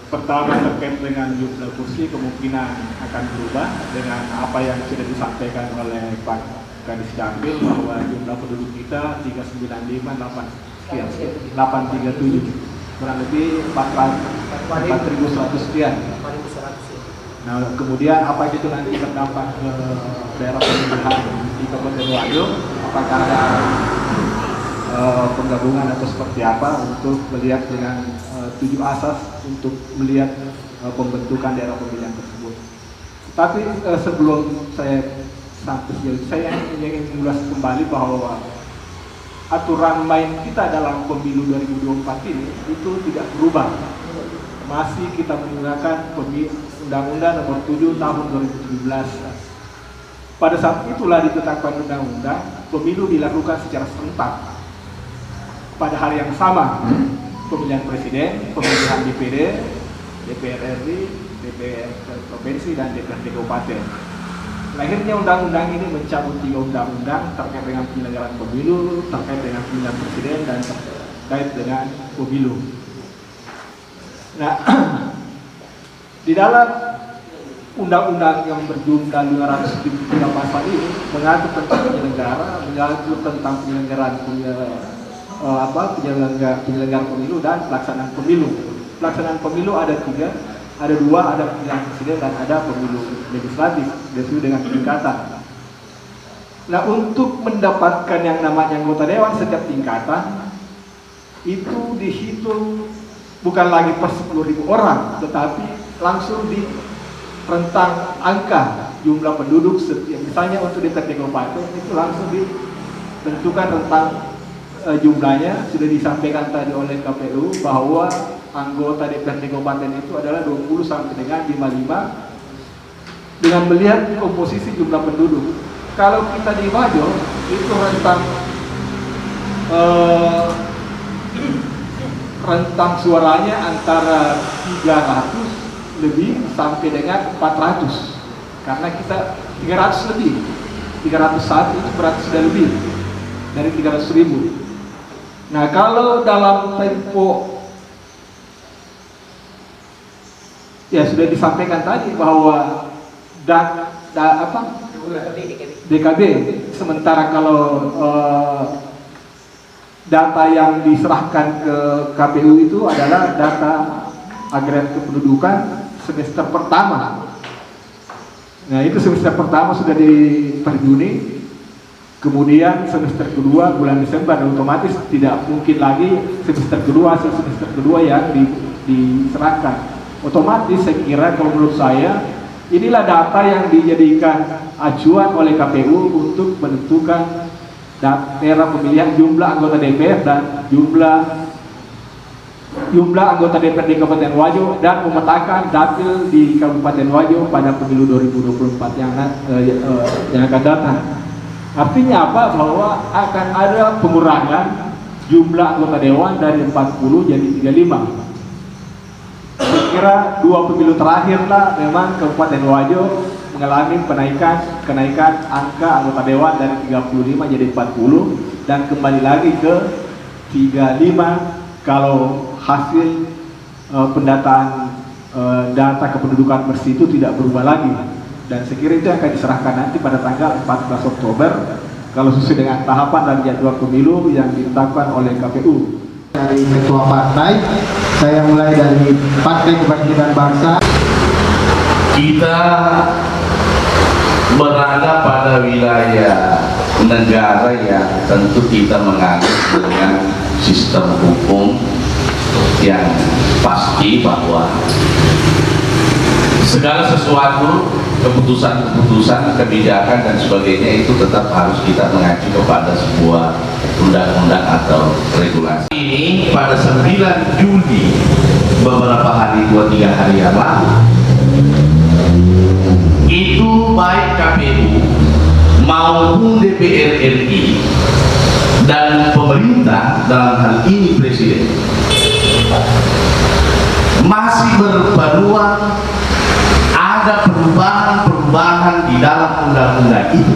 Pertama terkait dengan jumlah kursi kemungkinan akan berubah dengan apa yang sudah disampaikan oleh Pak Kadis Jambil bahwa jumlah penduduk kita 395,8 sekian, 837 kurang lebih 4.100 sekian. Nah, kemudian apa itu nanti berdampak ke daerah pemilihan di Kabupaten Wajo? Apakah ada penggabungan atau seperti apa untuk melihat dengan 7 asas untuk melihat pembentukan daerah pemilihan tersebut. Tapi sebelum saya sampai sejauh saya ingin mengulas kembali bahwa aturan main kita dalam pemilu 2024 ini itu tidak berubah. Masih kita menggunakan Undang-Undang Nomor 7 Tahun 2017. Pada saat itulah ditetapkan undang-undang pemilu dilakukan secara serentak. Pada hari yang sama, pemilihan presiden, pemilihan DPD, DPR RI, DPR provinsi, dan DPRD kabupaten. Lahirnya undang-undang ini mencabut 3 undang-undang terkait dengan penyelenggaraan pemilu, terkait dengan pemilihan presiden, dan terkait dengan pemilu. Nah, di dalam undang-undang yang berjumlah 203 pasal ini mengatur tentang penyelenggara, mengatur tentang penyelenggaraan penyelenggaraan pemilu dan pelaksanaan pemilu. Pelaksanaan pemilu ada 3, ada 2, ada pemilihan presiden dan ada pemilu legislatif sesuai dengan tingkatan. Nah, untuk mendapatkan yang namanya anggota dewan setiap tingkatan itu dihitung bukan lagi per 10.000 orang, tetapi langsung di rentang angka jumlah penduduk setiap. Misalnya untuk DPRD kabupaten itu langsung ditentukan rentang jumlahnya. Sudah disampaikan tadi oleh KPU bahwa anggota DPRD kabupaten itu adalah 20 sampai dengan 55 dengan melihat komposisi jumlah penduduk. Kalau kita di Wajo itu rentang suaranya antara 300 lebih sampai dengan 400, karena kita 300 lebih, 301 itu berarti sudah lebih dari 300.000. Nah, kalau dalam tempo ya sudah disampaikan tadi bahwa DKB, sementara kalau data yang diserahkan ke KPU itu adalah data agregat kependudukan semester pertama. Nah, itu semester pertama sudah di per Juni, kemudian semester kedua bulan Desember, otomatis tidak mungkin lagi semester kedua yang diserahkan. Otomatis saya kira kalau menurut saya inilah data yang dijadikan acuan oleh KPU untuk menentukan daerah pemilihan jumlah anggota DPR dan jumlah anggota DPRD Kabupaten Wajo dan memetakan dapil di Kabupaten Wajo pada pemilu 2024 yang akan datang. Artinya apa? Bahwa akan ada pengurangan jumlah anggota dewan dari 40 jadi 35. Saya kira 2 pemilu terakhirlah memang Kabupaten Wajo mengalami kenaikan angka anggota dewan dari 35 jadi 40 dan kembali lagi ke 35 kalau hasil pendataan data kependudukan bersih itu tidak berubah lagi. Dan sekira itu akan diserahkan nanti pada tanggal 14 Oktober kalau sesuai dengan tahapan dan jadwal pemilu yang ditetapkan oleh KPU. Dari ketua partai, saya mulai dari Partai Kebangkitan Bangsa. Kita berada pada wilayah negara yang tentu kita menganut dengan sistem hukum yang pasti bahwa segala sesuatu, keputusan-keputusan, kebijakan dan sebagainya itu tetap harus kita mengacu kepada sebuah undang-undang atau regulasi. Ini pada 9 Juli beberapa hari, 2-3 hari yang lalu, itu baik KPU maupun DPR RI dan pemerintah dalam hal ini Presiden masih berpeluang ada perubahan di dalam undang-undang itu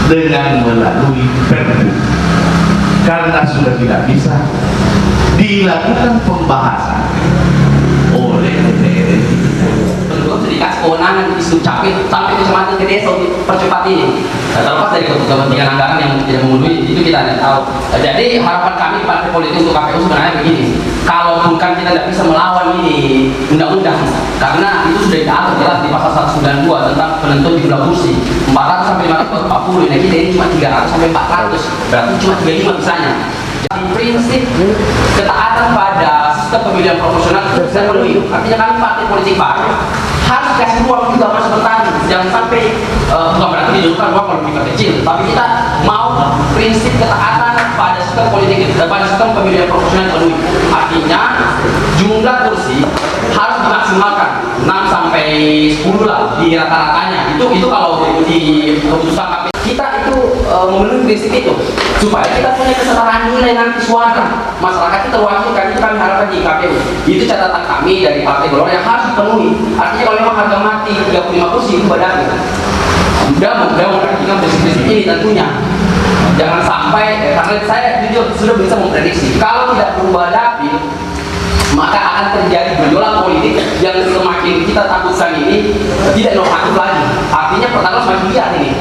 dengan melalui Perpu, karena sudah tidak bisa dilakukan pembahasan oleh kewenangan di Dukcapil sampai kecamatan ke desa untuk percepat ini. Terlepas dari kepentingan anggaran yang tidak memenuhi, itu kita tidak tahu. Jadi harapan kami partai politik untuk KPU sebenarnya begini, kalau bukan kita tidak bisa melawan ini undang-undang, karena itu sudah diatur jelas di pasal 192 tentang penentuan jumlah kursi 400 sampai 540. Nah kita ini cuma 300 sampai 400, berarti cuma 35 misalnya. Jadi prinsip ketaatan pada sistem pemilihan proporsional itu bisa penuhi. Artinya kami partai politik baru harus kasih ruang juga masa bertanding. Jangan sampai bukan berarti didudukkan ruang kalau lebih kecil, tapi kita mau prinsip ketaatan pada sistem politik, pada sistem pemilihan proporsional penuhi. Artinya jumlah kursi harus dimaksimalkan 6 sampai 10 lah di rata-ratanya. Itu kalau di keputusan KPU kita itu memenuhi prinsip itu supaya kita punya kesetaraan nilai nanti suara masyarakat kita terwakilkan. Itu kami harapkan di KPU. Itu catatan kami dari Partai Golongan yang harus dipenuhi. Artinya kalau memang harga mati 35 kursi itu badai. Mudah memperhatikan prinsip-prinsip ini tentunya. Jangan sampai karena saya jujur sudah bisa memprediksi kalau tidak berubah dapil, maka akan terjadi gejolak politik yang semakin kita takutkan ini tidak normatif lagi. Artinya pertarungan semakin liar ini.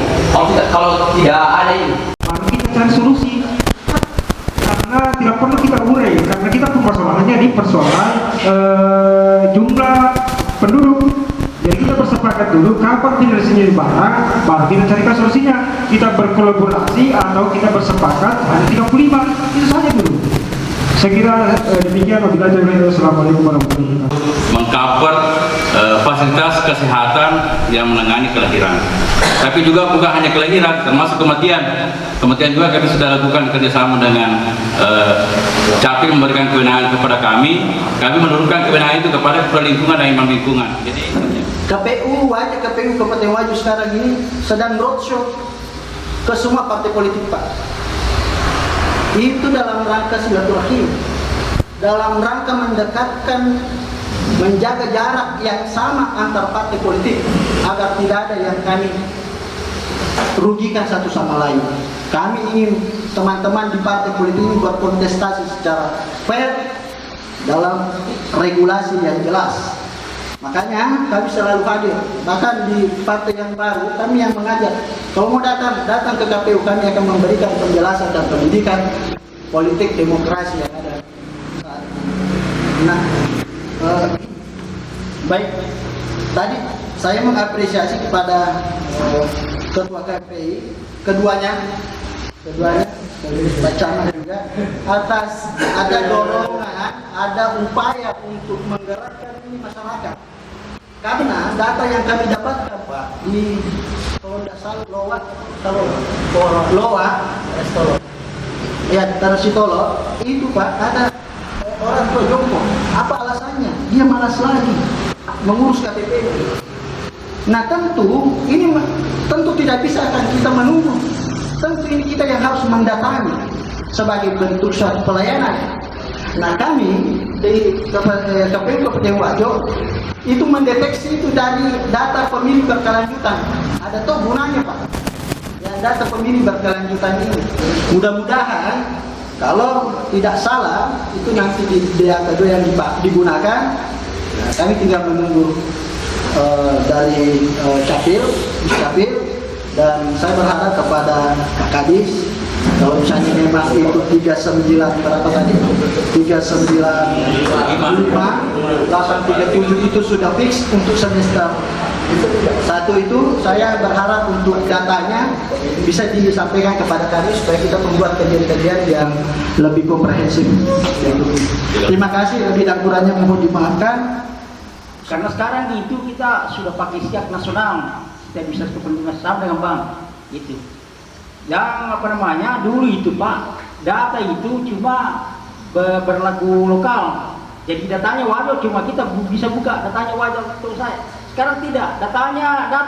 Kalau tidak ada ini. Mari kita cari solusi. Karena tidak perlu kita urai, karena kita persoalannya di persoalan jumlah penduduk. Jadi kita bersepakat dulu kapan tidak sendiri barang, baru kita carikan solusinya. Kita berkolaborasi atau kita bersepakat hanya 35, itu saja dulu. Saya kira demikian. Assalamualaikum warahmatullahi wabarakatuh. Mengcover fasilitas kesehatan yang menangani kelahiran, tapi juga bukan hanya kelahiran, termasuk kematian. Kematian juga kami sudah lakukan kerjasama dengan Capil memberikan kewenangan kepada kami menurunkan kewenangan itu kepada Kepala Lingkungan dan Imam Lingkungan. Jadi KPU Kabupaten Wajo sekarang ini sedang roadshow ke semua partai politik, Pak. Itu dalam rangka silaturahim, dalam rangka mendekatkan, menjaga jarak yang sama antar partai politik agar tidak ada yang kami rugikan satu sama lain. Kami ingin teman-teman di partai politik ini berkontestasi secara fair dalam regulasi yang jelas. Makanya kami selalu hadir. Bahkan di partai yang baru kami yang mengajak. Kalau mau datang ke KPU, kami akan memberikan penjelasan dan pendidikan politik demokrasi yang ada. Nah, baik. Tadi saya mengapresiasi kepada Ketua KPI, keduanya Pak Camat juga atas ada dorongan, ada upaya untuk menggerakkan ini masyarakat. Karena data yang kami dapatkan, Pak, di kalau tidak salah Loa, ya Tarsitolo itu, Pak, ada orang tua jompo. Apa alasannya? Dia malas lagi mengurus KTP. Nah tentu ini tidak bisa akan kita menunggu. Tentu ini kita yang harus mendatangi sebagai bentuk suatu pelayanan. Nah kami di KPU Kabupaten Wajo itu mendeteksi itu dari data pemilih berkelanjutan. Ada toh gunanya, Pak, yang data pemilih berkelanjutan ini. Mudah-mudahan kalau tidak salah itu nanti di DAK2 yang digunakan. Nah, kami tinggal menunggu dari Capil, dan saya berharap kepada Pak Kadis, kalau misalnya memang itu 39 berapa tadi? 395, 837 itu sudah fix untuk semester satu itu. Saya berharap untuk datanya bisa disampaikan kepada kami supaya kita membuat kajian-kajian yang lebih komprehensif. Terima kasih, lebih dan kurangnya mohon dimaafkan. Karena sekarang itu kita sudah pakai siap nasional, kita bisa kepentingan sama dengan bank, gitu. Yang dulu itu, Pak, data itu cuma berlaku lokal. Jadi datanya wajar, cuma kita bisa buka datanya wajar untuk saya. Sekarang tidak, data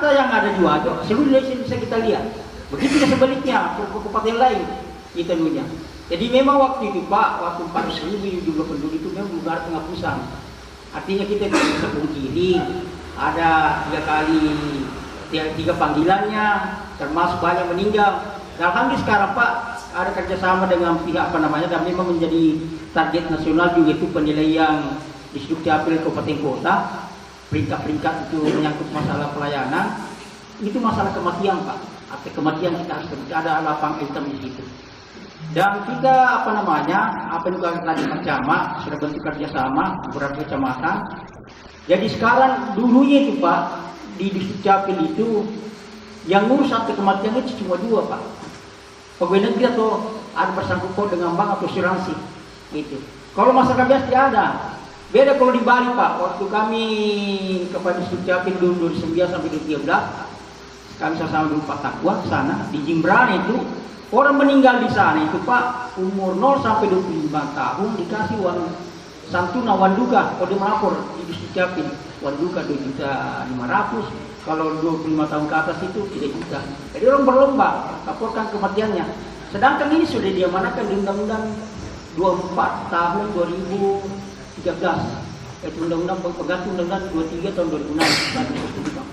yang ada di Wajo seluruh Indonesia bisa kita lihat. Begitu juga sebaliknya ke kabupaten lain itu dulunya. Jadi memang waktu itu, Pak, waktu 400.000 jumlah penduduk itu memang bukan penghapusan. Artinya kita bisa pungkiri ada 3 panggilannya, termasuk banyak meninggal. Alhamdulillah sekarang, Pak, ada kerjasama dengan pihak dan memang menjadi target nasional juga itu penilaian di Dukcapil Kabupaten Kota. peringkat-peringkat itu menyangkut masalah pelayanan, itu masalah kematian Pak. Atau kematian kita harus ada lapang hitam di situ. Dan kita apa yang juga tadi Camat sudah bentuk kerjasama beberapa kecamatan. Jadi sekarang dulunya itu Pak di Distrik Capil itu yang ngurus atau kematian itu cuma 2 Pak. Pegawai negeri atau ada bersangkut dengan bank atau asuransi itu. Kalau masyarakat biasa tidak ada. Beda kalau di Bali Pak. Waktu kami kepada Distrik Capil dulu 2009 sampai 2013, kami sama dulu Pak Takwa ke sana di Jimbrane itu orang meninggal di sana itu Pak umur 0 sampai 25 tahun dikasih uang santunan wanduka. Kalau dia melapor di Distrik Capil wanduka 2.500.000, kalau 25 tahun ke atas itu 3 juta. Jadi orang berlomba laporkan kematiannya. Sedangkan ini sudah diamanatkan di Undang-Undang 24 tahun 2013. Itu Undang-Undang pengganti Undang-Undang 23 tahun 2006.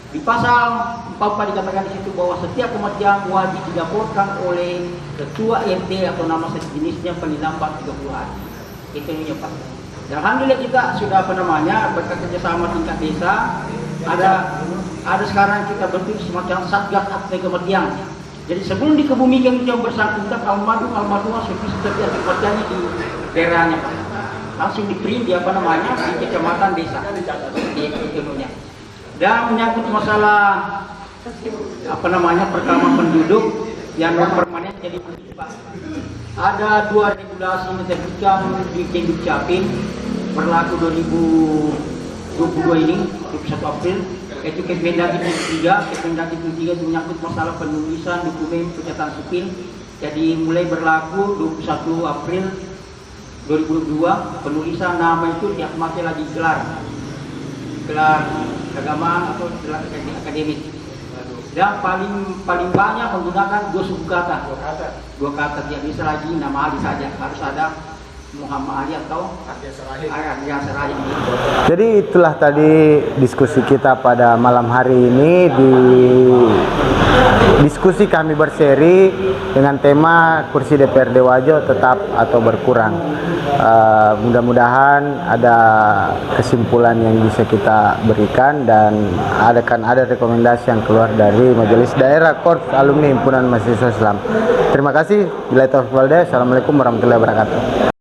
Di pasal 44 dikatakan di situ bahwa setiap kematian wajib dilaporkan oleh ketua RT atau nama sejenisnya paling lambat 30 hari. Itu yang Pak. Dan alhamdulillah kita sudah berkat kerjasama tingkat desa, ada sekarang kita bentuk semacam satgas akte kematian. Jadi sebelum dikebumikan itu yang bersangkutan almarhum sudah setiap kematiannya di daerahnya Pak. Langsung di print di di kecamatan desa di itunya. Dan menyangkut masalah perekaman penduduk yang non permanen jadi Pak. Ada 2 regulasi yang diterbitkan di Distrik Capil berlaku 2022 ini 21 April, yaitu Kemendagri 3. Kemendagri 3 menyangkut masalah penulisan dokumen pencatatan sipil. Jadi mulai berlaku 21 April 2022 penulisan nama itu tidak memakai lagi gelar agama atau gelar akademik. Dan paling banyak menggunakan 2 suku kata. 2 kata tidak bisa lagi nama Ali saja, harus ada Muhammad Ali atau Arya Seraya. Jadi itulah tadi diskusi kita pada malam hari ini. Di diskusi kami berseri dengan tema kursi DPRD Wajo tetap atau berkurang. Mudah-mudahan ada kesimpulan yang bisa kita berikan dan ada rekomendasi yang keluar dari Majelis Daerah Korps Alumni Himpunan Mahasiswa Islam. Terima kasih. Bila taufiq wal hidayah. Assalamualaikum warahmatullahi wabarakatuh.